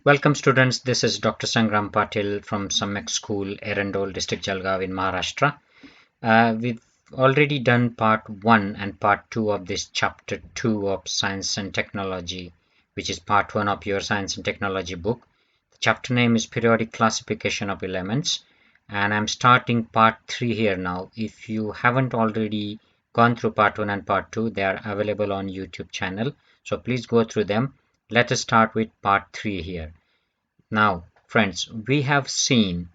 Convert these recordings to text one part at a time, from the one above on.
Welcome students, this is Dr. Sangram Patil from Samyak School, Erandol, District Jalgaon in Maharashtra. We've already done part 1 and part 2 of this chapter 2 of Science and Technology, which is part 1 of your Science and Technology book. The chapter name is Periodic Classification of Elements, and I'm starting part 3 here now. If you haven't already gone through part 1 and part 2, they are available on YouTube channel, so please go through them. Let us start with part 3 here. Now, friends, we have seen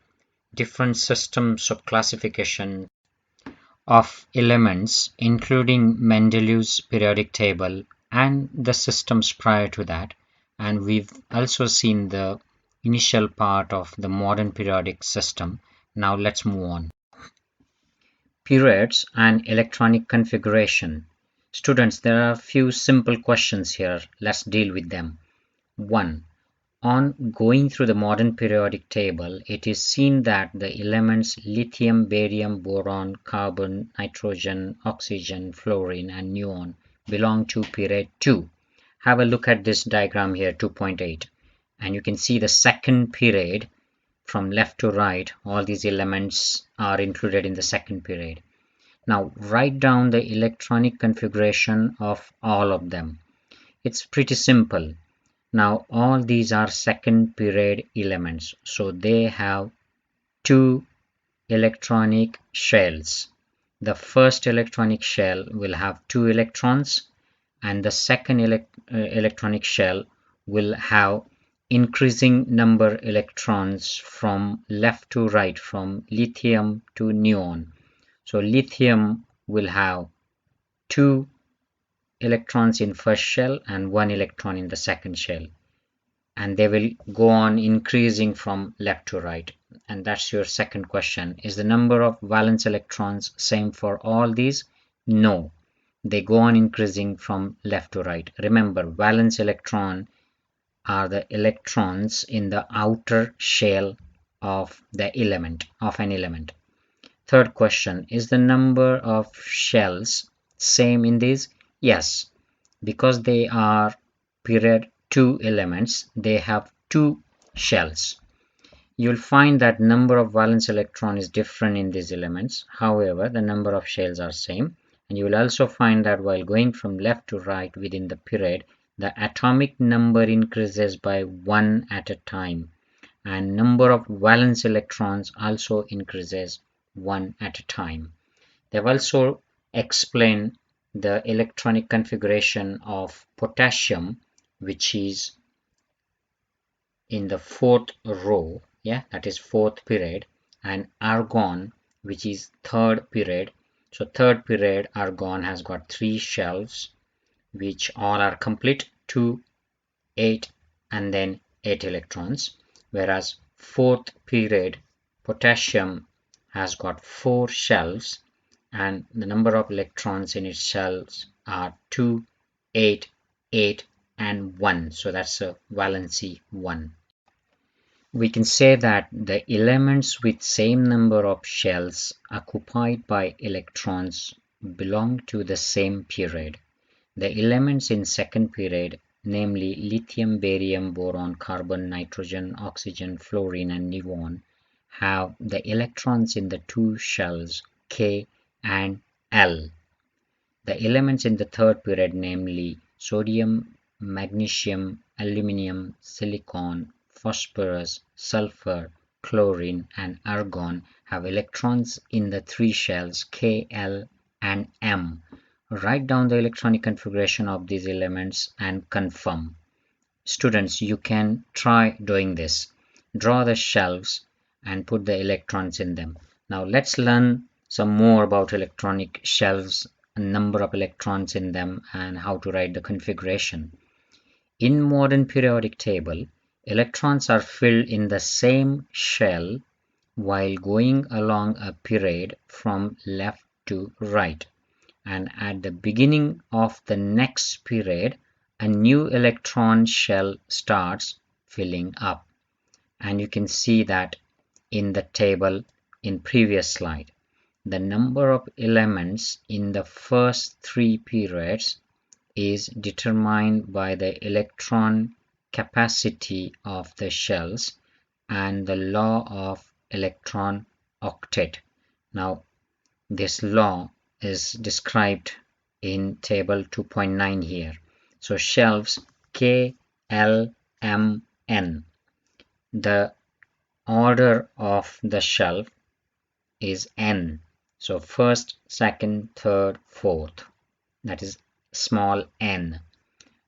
different systems of classification of elements, including Mendeleev's periodic table and the systems prior to that. And we've also seen the initial part of the modern periodic system. Now let's move on. Periods and electronic configuration. Students, there are a few simple questions here. Let's deal with them. 1. On going through the modern periodic table, it is seen that the elements lithium, barium, boron, carbon, nitrogen, oxygen, fluorine, and neon belong to period 2. Have a look at this diagram here, 2.8, and you can see the second period from left to right. All these elements are included in the second period. Now write down the electronic configuration of all of them. It's pretty simple. Now all these are second period elements, so they have two electronic shells. The first electronic shell will have 2 electrons, and the second electronic shell will have increasing number electrons from left to right, from lithium to neon. So lithium will have 2 electrons in first shell and 1 electron in the second shell, and they will go on increasing from left to right. And that's your second question. Is the number of valence electrons same for all these? No, they go on increasing from left to right. Remember, valence electron are the electrons in the outer shell of the element, of an element. Third question, is the number of shells same in these? Yes, because they are period 2 elements, they have 2 shells. You'll find that number of valence electron is different in these elements. However, the number of shells are same. And you will also find that while going from left to right within the period, the atomic number increases by 1 at a time, and number of valence electrons also increases 1 at a time. They've also explained the electronic configuration of potassium, which is in the 4th row, that is 4th period, and argon, which is 3rd period. So 3rd period argon has got 3 shells, which all are complete, 2, 8, and then 8 electrons, whereas 4th period potassium has got 4 shells, and the number of electrons in its shells are 2, 8, 8, and 1. So that's a valency 1. We can say that the elements with same number of shells occupied by electrons belong to the same period. The elements in second period, namely lithium, barium, boron, carbon, nitrogen, oxygen, fluorine, and neon, have the electrons in the 2 shells K and L. The elements in the third period, namely sodium, magnesium, aluminium, silicon, phosphorus, sulfur, chlorine, and argon, have electrons in the 3 shells K, L, and M. Write down the electronic configuration of these elements and confirm. Students, you can try doing this. Draw the shells and put the electrons in them. Now let's learn some more about electronic shells, a number of electrons in them, and how to write the configuration. In modern periodic table, electrons are filled in the same shell while going along a period from left to right, and at the beginning of the next period a new electron shell starts filling up, and you can see that in the table in previous slide. The number of elements in the first 3 periods is determined by the electron capacity of the shells and the law of electron octet. Now, this law is described in table 2.9 here. So shelves K, L, M, N. The order of the shelf is N. So first, second, third, fourth. That is small n.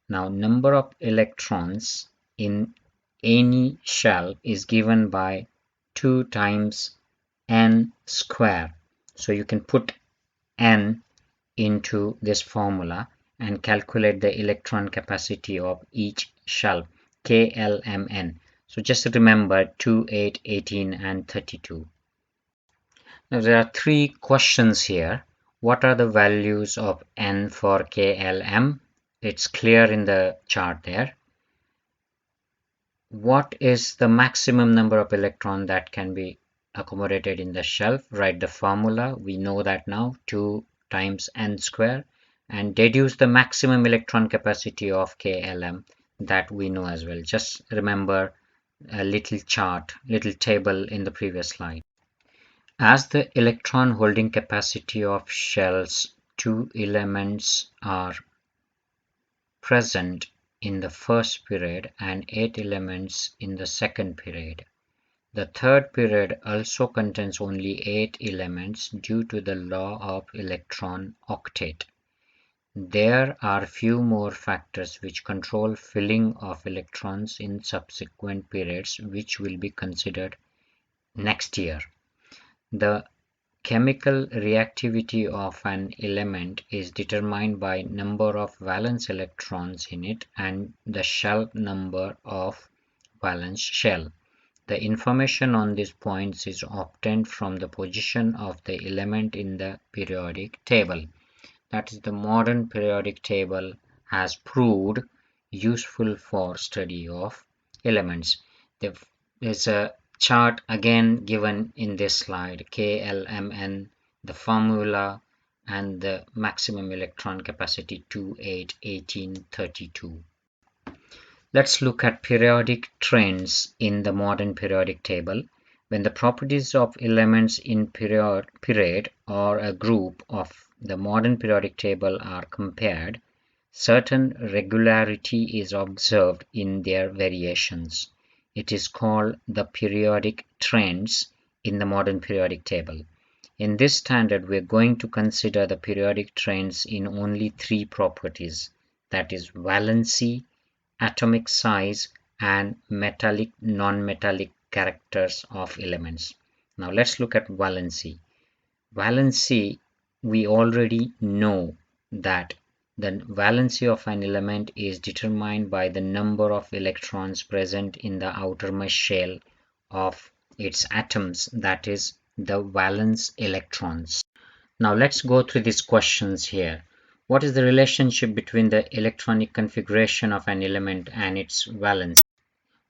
Now number of electrons in any shell is given by 2 times n square. So you can put n into this formula and calculate the electron capacity of each shell KLMN. So just remember 2, 8, 18 and 32. Now there are 3 questions here. What are the values of n for KLM? It's clear in the chart there. What is the maximum number of electrons that can be accommodated in the shelf? Write the formula. We know that now, 2 times n square, and deduce the maximum electron capacity of KLM that we know as well. Just remember a little chart, little table in the previous slide. As the electron holding capacity of shells, 2 elements are present in the first period and 8 elements in the second period. The third period also contains only 8 elements due to the law of electron octet. There are few more factors which control filling of electrons in subsequent periods, which will be considered next year. The chemical reactivity of an element is determined by number of valence electrons in it and the shell number of valence shell. The information on these points is obtained from the position of the element in the periodic table. That is, the modern periodic table has proved useful for study of elements. There's a chart again given in this slide, KLMN, the formula, and the maximum electron capacity 2, 8, 18, 32. Let's look at periodic trends in the modern periodic table. When the properties of elements in period or a group of the modern periodic table are compared, certain regularity is observed in their variations. It is called the periodic trends in the modern periodic table. In this standard, we are going to consider the periodic trends in only 3 properties, that is valency, atomic size, and metallic non-metallic characters of elements. Now let's look at valency. Valency, we already know that the valency of an element is determined by the number of electrons present in the outermost shell of its atoms, that is, the valence electrons. Now let's go through these questions here. What is the relationship between the electronic configuration of an element and its valence?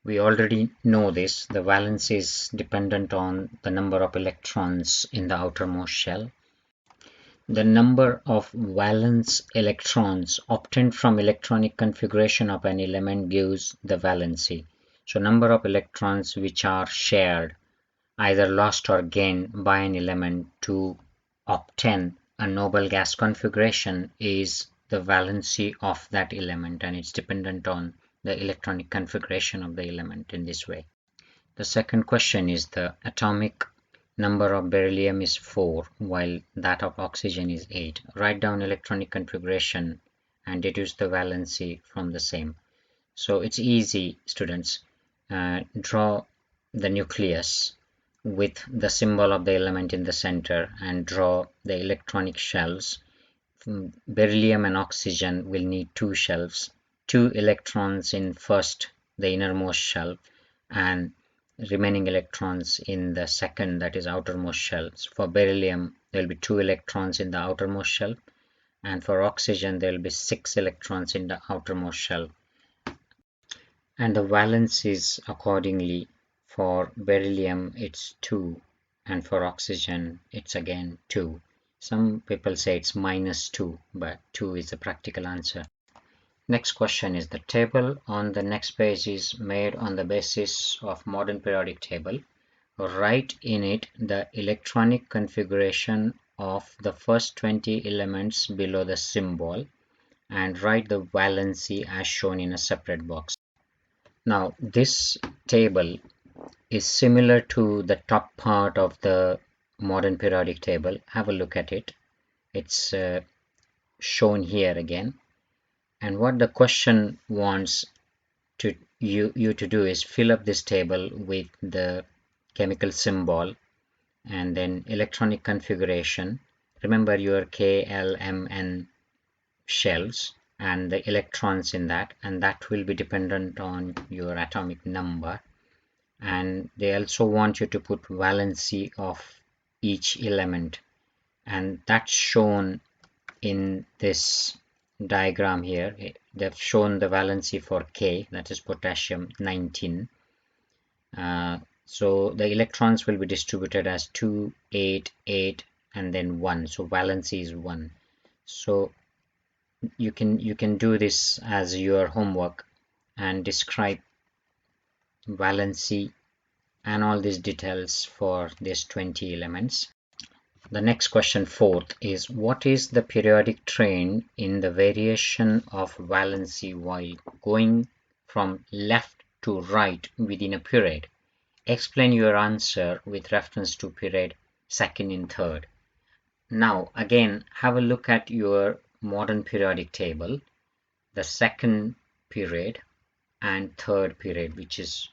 We already know this. The valence is dependent on the number of electrons in the outermost shell. The number of valence electrons obtained from electronic configuration of an element gives the valency. So number of electrons which are shared, either lost or gained by an element to obtain a noble gas configuration, is the valency of that element, and it's dependent on the electronic configuration of the element in this way. The second question is the atomic number of beryllium is 4 while that of oxygen is 8. Write down electronic configuration and deduce the valency from the same. So it's easy, students. Draw the nucleus with the symbol of the element in the center and draw the electronic shells. Beryllium and oxygen will need 2 shells, 2 electrons in first, the innermost shell, and remaining electrons in the second, that is outermost shell. For beryllium, there will be 2 electrons in the outermost shell, and for oxygen there will be 6 electrons in the outermost shell. And the valence is accordingly, for beryllium it's 2 and for oxygen it's again 2. Some people say it's -2, but 2 is the practical answer. Next question is the table on the next page is made on the basis of modern periodic table. Write in it the electronic configuration of the first 20 elements below the symbol and write the valency as shown in a separate box. Now this table is similar to the top part of the modern periodic table. Have a look at it. It's shown here again, and what the question wants you to do is fill up this table with the chemical symbol and then electronic configuration. Remember your K, L, M, N shells and the electrons in that, and that will be dependent on your atomic number. And they also want you to put valency of each element, and that's shown in this diagram here. They've shown the valency for K, that is potassium 19. So the electrons will be distributed as 2, 8, 8 and then 1, so valency is 1. So you can do this as your homework and describe valency and all these details for these 20 elements. The next question, fourth, is what is the periodic trend in the variation of valency while going from left to right within a period? Explain your answer with reference to period second and third. Now again, have a look at your modern periodic table, the second period and third period, which is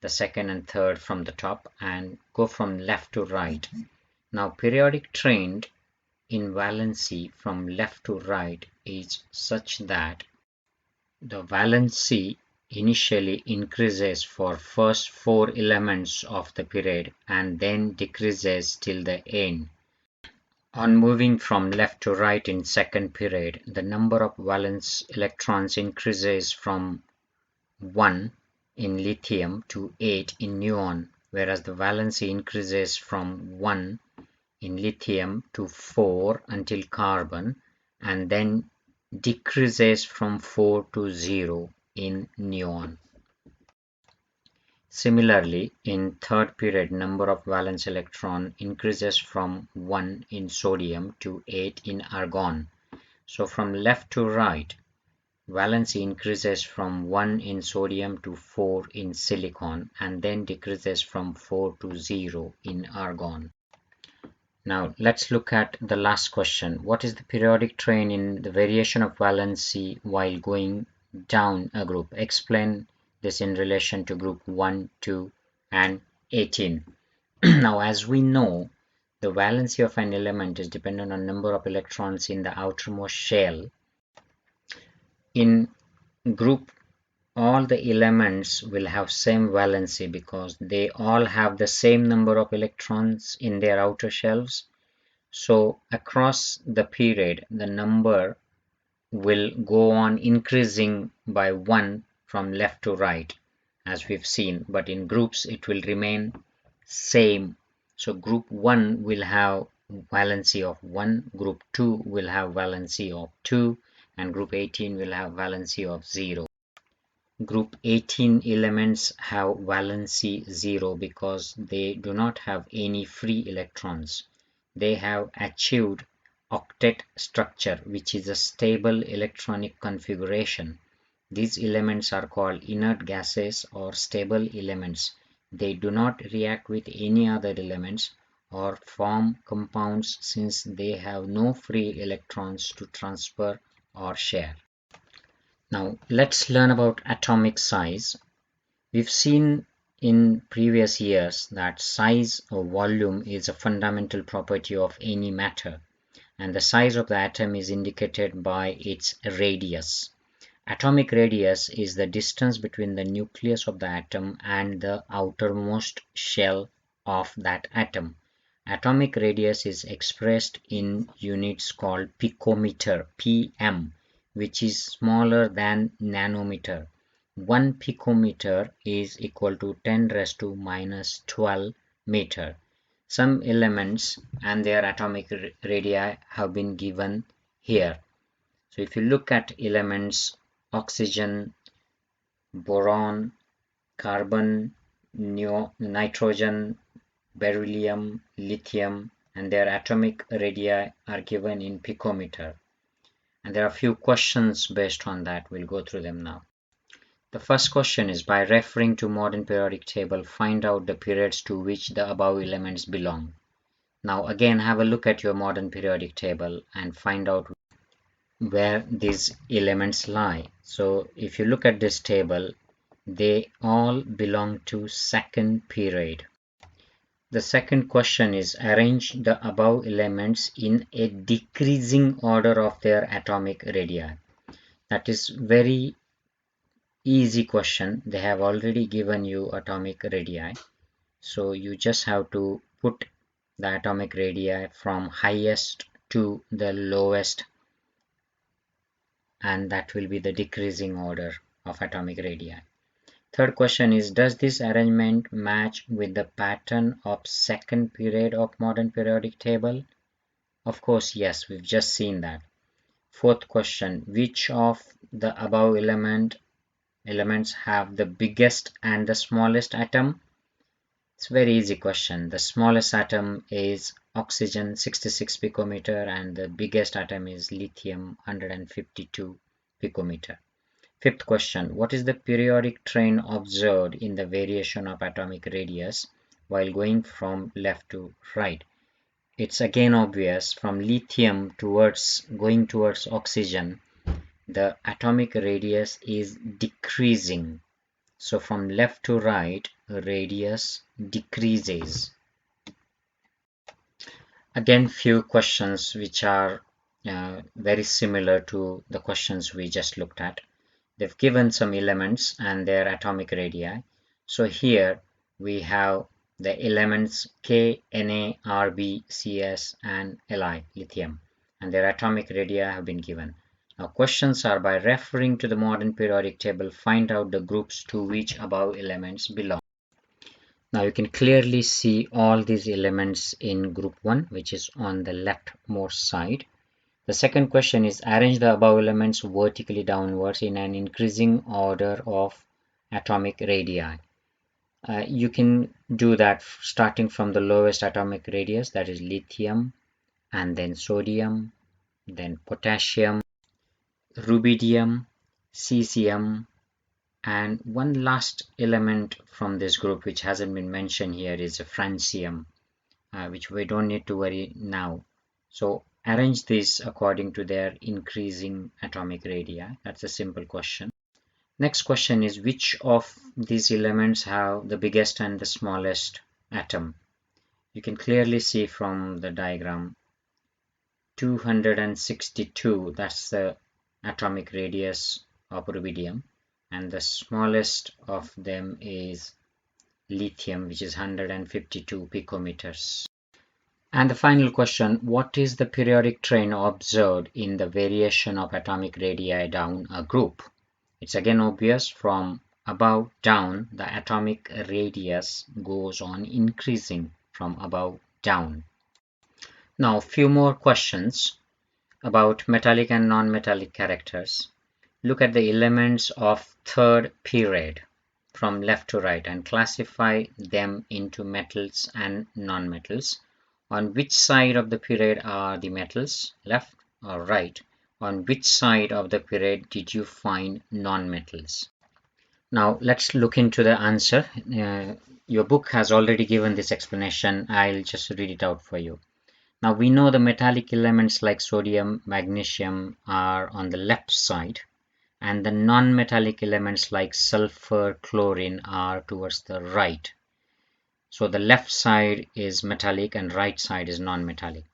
the second and third from the top, and go from left to right. Now periodic trend in valency from left to right is such that the valency initially increases for first 4 elements of the period and then decreases till the end. On moving from left to right in second period, the number of valence electrons increases from 1 in lithium to 8 in neon, whereas the valency increases from 1 in lithium to 4 until carbon, and then decreases from 4 to 0 in neon. Similarly, in third period, number of valence electron increases from 1 in sodium to 8 in argon. So from left to right, valency increases from 1 in sodium to 4 in silicon and then decreases from 4 to 0 in argon. Now let's look at the last question. What is the periodic trend in the variation of valency while going down a group? Explain this in relation to group 1, 2 and 18. Now as we know, the valency of an element is dependent on number of electrons in the outermost shell. In group, all the elements will have same valency because they all have the same number of electrons in their outer shells. So across the period, the number will go on increasing by 1 from left to right, as we've seen, but in groups it will remain same. So group 1 will have valency of 1, group 2 will have valency of 2, and group 18 will have valency of 0. Group 18 elements have valency 0 because they do not have any free electrons. They have achieved octet structure, which is a stable electronic configuration. These elements are called inert gases or stable elements. They do not react with any other elements or form compounds since they have no free electrons to transfer or share. Now let's learn about atomic size. We've seen in previous years that size or volume is a fundamental property of any matter, and the size of the atom is indicated by its radius. Atomic radius is the distance between the nucleus of the atom and the outermost shell of that atom. Atomic radius is expressed in units called picometer, pm, which is smaller than nanometer. 1 picometer is equal to 10 raised to minus 12 meter. Some elements and their atomic radii have been given here. So if you look at elements oxygen, boron, carbon, nitrogen, beryllium, lithium, and their atomic radii are given in picometer. And there are a few questions based on that. We'll go through them now. The first question is, by referring to modern periodic table, find out the periods to which the above elements belong. Now again, have a look at your modern periodic table and find out where these elements lie. So if you look at this table, they all belong to second period. The second question is, arrange the above elements in a decreasing order of their atomic radii. That is very easy question. They have already given you atomic radii. So you just have to put the atomic radii from highest to the lowest, and that will be the decreasing order of atomic radii. Third question is, does this arrangement match with the pattern of second period of modern periodic table? Of course, yes, we've just seen that. Fourth question, which of the above elements have the biggest and the smallest atom? It's a very easy question. The smallest atom is oxygen, 66 picometer, and the biggest atom is lithium, 152 picometer. Fifth question, what is the periodic train observed in the variation of atomic radius while going from left to right? It's again obvious, from lithium going towards oxygen, the atomic radius is decreasing. So from left to right, radius decreases. Again, few questions which are very similar to the questions we just looked at. They've given some elements and their atomic radii. So here we have the elements K, Na, Rb, Cs, and Li, lithium, and their atomic radii have been given. Now questions are, by referring to the modern periodic table, find out the groups to which above elements belong. Now you can clearly see all these elements in group 1, which is on the leftmost side. The second question is, arrange the above elements vertically downwards in an increasing order of atomic radii. You can do that starting from the lowest atomic radius, that is lithium, and then sodium, then potassium, rubidium, cesium, and one last element from this group which hasn't been mentioned here is francium, which we don't need to worry now. So arrange these according to their increasing atomic radii. That's a simple question. Next question is, which of these elements have the biggest and the smallest atom? You can clearly see from the diagram 262, that's the atomic radius of rubidium, and the smallest of them is lithium, which is 152 picometers. And the final question, what is the periodic train observed in the variation of atomic radii down a group? It's again obvious, from above down, the atomic radius goes on increasing from above down. Now, a few more questions about metallic and non-metallic characters. Look at the elements of third period from left to right and classify them into metals and non-metals. On which side of the period are the metals, left or right? On which side of the period did you find non-metals? Now let's look into the answer. Your book has already given this explanation. I'll just read it out for you. Now we know the metallic elements like sodium, magnesium are on the left side, and the non-metallic elements like sulfur, chlorine are towards the right. So the left side is metallic and right side is non-metallic.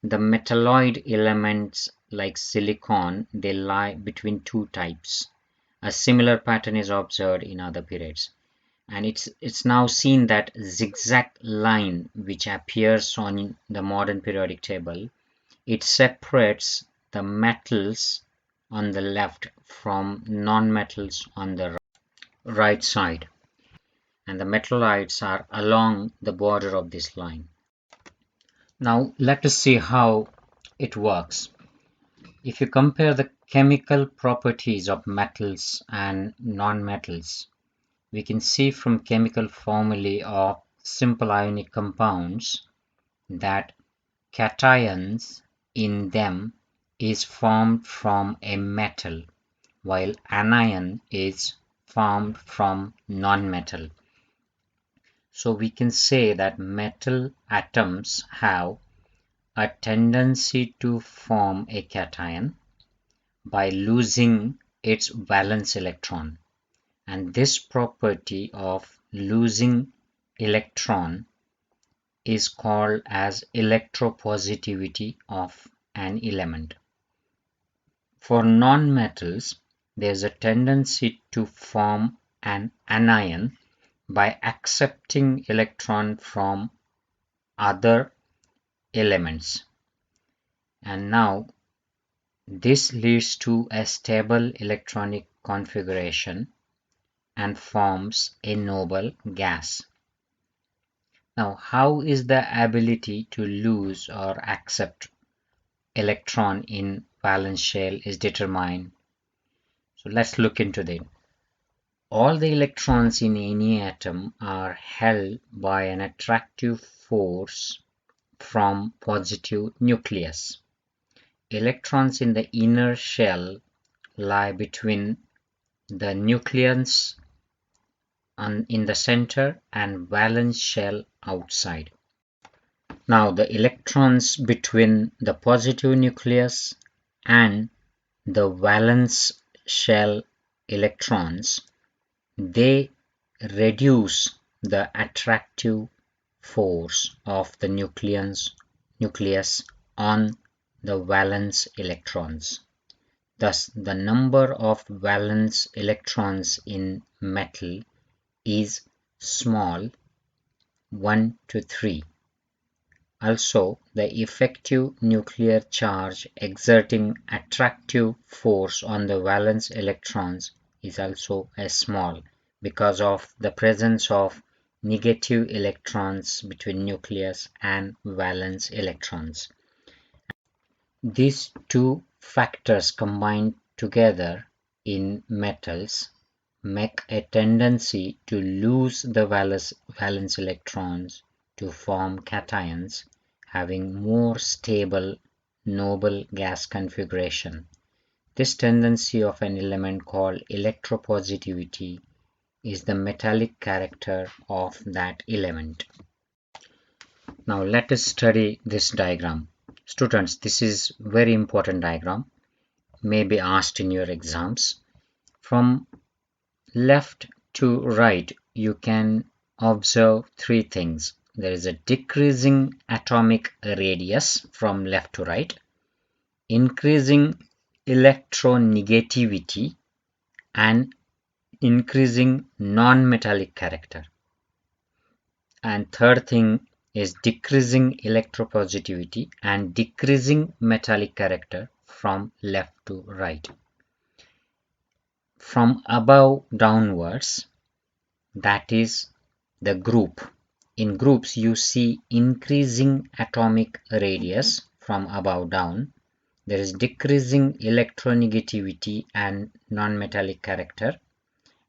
The metalloid elements like silicon, they lie between two types. A similar pattern is observed in other periods. And it's now seen that zigzag line which appears on the modern periodic table, it separates the metals on the left from non-metals on the right side, and the metalloids are along the border of this line. Now let us see how it works. If you compare the Chemical properties of metals and nonmetals. We can see from chemical formulae of simple ionic compounds that cations in them is formed from a metal, while anion is formed from nonmetal. So we can say that metal atoms have a tendency to form a cation by losing its valence electron, and this property of losing electron is called as electropositivity of an element. For nonmetals, there is a tendency to form an anion by accepting electron from other elements, and now this leads to a stable electronic configuration and forms a noble gas. Now, how is the ability to lose or accept electron in valence shell is determined? So let's look into that. All the electrons in any atom are held by an attractive force from positive nucleus. Electrons in the inner shell lie between the nucleus in the center and valence shell outside. Now the electrons between the positive nucleus and the valence shell electrons, they reduce the attractive force of the nucleus on the valence electrons. Thus, the number of valence electrons in metal is small, 1 to 3. Also, the effective nuclear charge exerting attractive force on the valence electrons is also small because of the presence of negative electrons between nucleus and valence electrons. These two factors combined together in metals make a tendency to lose the valence electrons to form cations having more stable noble gas configuration. This tendency of an element called electropositivity is the metallic character of that element. Now let us study this diagram. Students, this is very important diagram, may be asked in your exams. From left to right, you can observe three things. There is a decreasing atomic radius from left to right, increasing electronegativity, and increasing non-metallic character. And third thing is decreasing electropositivity and decreasing metallic character from left to right. From above downwards, that is the group. In groups, you see increasing atomic radius from above down. There is decreasing electronegativity and non-metallic character,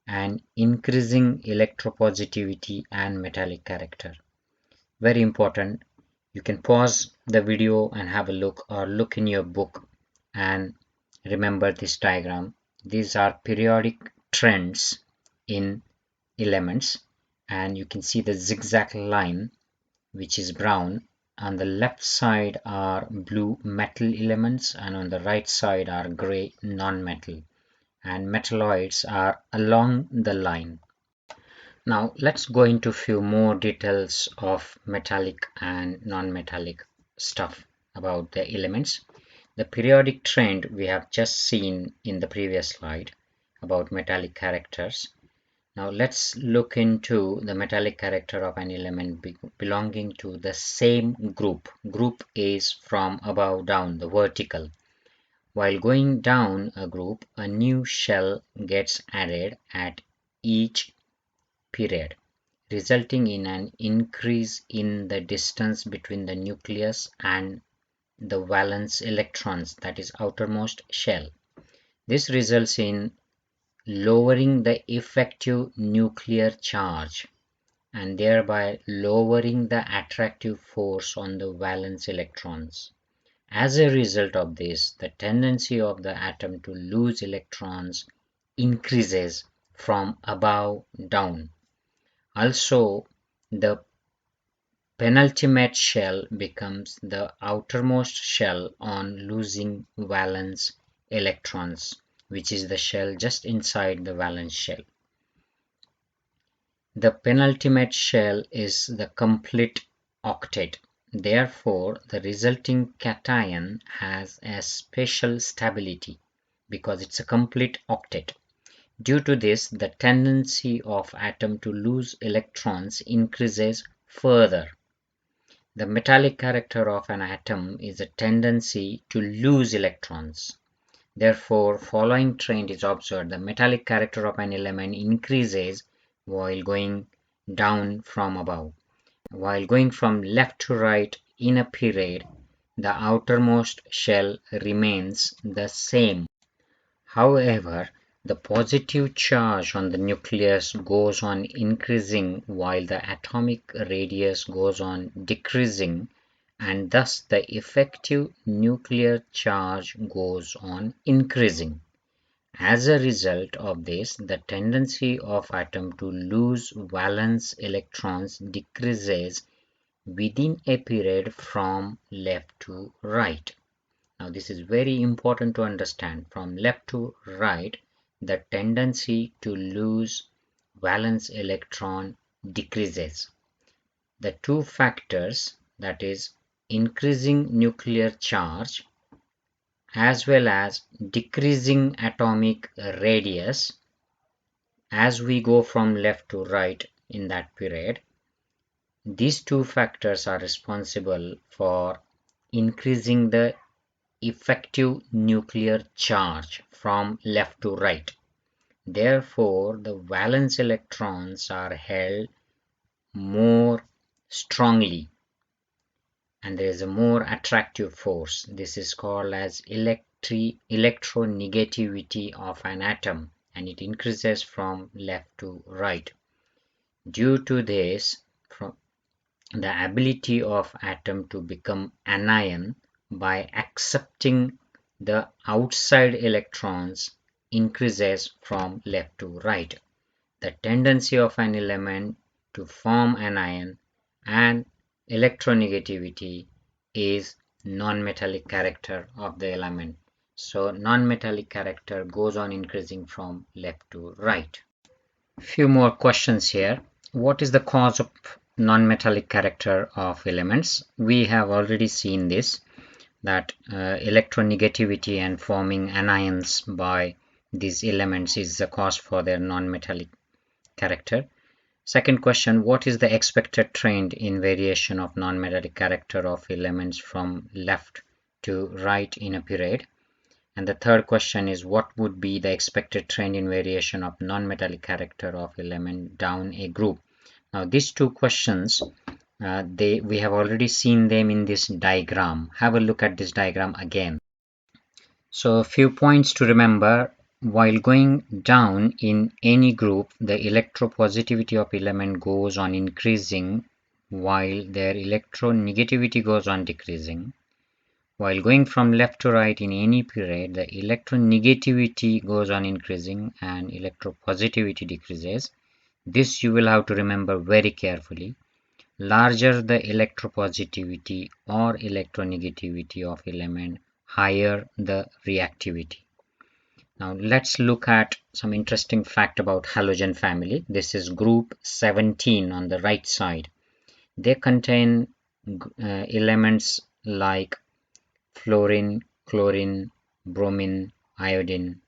and increasing electropositivity and metallic character. Very important. You can pause the video and have a look, or look in your book and remember this diagram. These are periodic trends in elements, and you can see the zigzag line which is brown. On the left side are blue metal elements, and on the right side are gray non-metal, and metalloids are along the line. Now let's go into few more details of metallic and non-metallic stuff about the elements. The periodic trend we have just seen in the previous slide about metallic characters. Now let's look into the metallic character of an element belonging to the same group. Group is from above down, the vertical. While going down a group, a new shell gets added at each period, resulting in an increase in the distance between the nucleus and the valence electrons, that is outermost shell. This results in lowering the effective nuclear charge and thereby lowering the attractive force on the valence electrons. As a result of this, the tendency of the atom to lose electrons increases from above down. Also, the penultimate shell becomes the outermost shell on losing valence electrons, which is the shell just inside the valence shell. The penultimate shell is the complete octet. Therefore, the resulting cation has a special stability because it's a complete octet. Due to this, the tendency of atom to lose electrons increases further. The metallic character of an atom is a tendency to lose electrons. Therefore, following trend is observed. The metallic character of an element increases while going down from above. While going from left to right in a period, the outermost shell remains the same. However, the positive charge on the nucleus goes on increasing while the atomic radius goes on decreasing, and thus the effective nuclear charge goes on increasing. As a result of this, the tendency of atom to lose valence electrons decreases within a period from left to right. Now this is very important to understand. From left to right, the tendency to lose valence electron decreases. The two factors, that is increasing nuclear charge as well as decreasing atomic radius, as we go from left to right in that period, these two factors are responsible for increasing the effective nuclear charge from left to right. Therefore, the valence electrons are held more strongly and there is a more attractive force. This is called as electronegativity of an atom, and it increases from left to right. Due to this, the ability of atom to become anion by accepting the outside electrons increases from left to right. The tendency of an element to form anion and electronegativity is non-metallic character of the element. So non-metallic character goes on increasing from left to right. Few more questions here. What is the cause of non-metallic character of elements? We have already seen this, that electronegativity and forming anions by these elements is the cause for their non-metallic character. Second question, what is the expected trend in variation of non-metallic character of elements from left to right in a period? And the third question is, what would be the expected trend in variation of non-metallic character of element down a group? Now these two questions, we have already seen them in this diagram. Have a look at this diagram again. So a few points to remember. While going down in any group, the electropositivity of element goes on increasing while their electronegativity goes on decreasing. While going from left to right in any period, the electronegativity goes on increasing and electropositivity decreases. This you will have to remember very carefully. Larger the electropositivity or electronegativity of element, higher the reactivity. Now let's look at some interesting fact about halogen family. This is group 17 on the right side. They contain elements like fluorine, chlorine, bromine, iodine,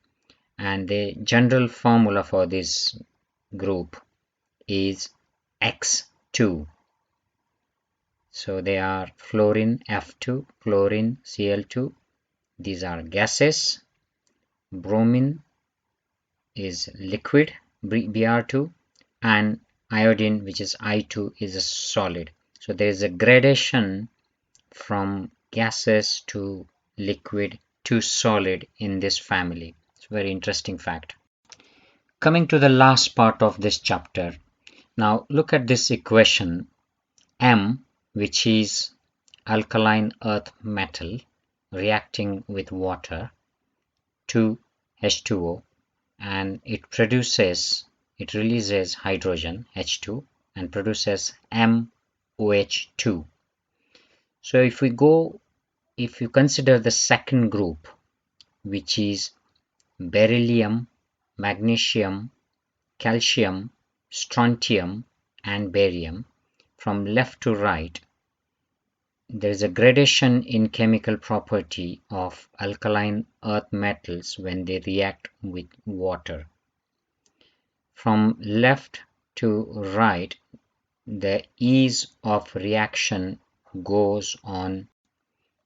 and the general formula for this group is X2. So they are fluorine F2, chlorine Cl2. These are gases. Bromine is liquid Br2, and iodine, which is I2, is a solid. So there is a gradation from gases to liquid to solid in this family. So very interesting fact. Coming to the last part of this chapter, now look at this equation M, which is alkaline earth metal reacting with water to H2O, and it releases hydrogen H2 and produces MOH2. So if you consider the second group, which is beryllium, magnesium, calcium, strontium, and barium, from left to right, there is a gradation in chemical property of alkaline earth metals when they react with water. From left to right, the ease of reaction goes on.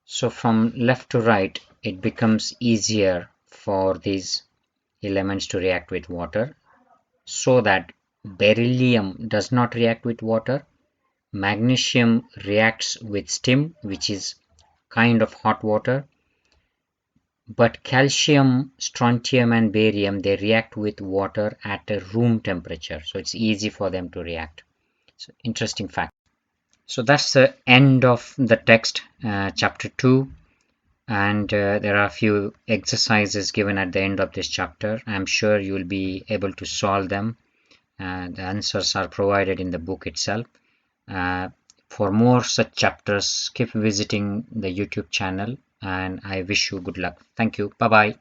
So from left to right, it becomes easier for these elements to react with water, so that beryllium does not react with water. Magnesium reacts with steam, which is kind of hot water, but calcium, strontium, and barium, they react with water at a room temperature, so it's easy for them to react. So interesting fact. So that's the end of the text, chapter 2, and there are a few exercises given at the end of this chapter. I'm sure you will be able to solve them. The answers are provided in the book itself. For more such chapters, keep visiting the YouTube channel, and I wish you good luck. Thank you. Bye bye.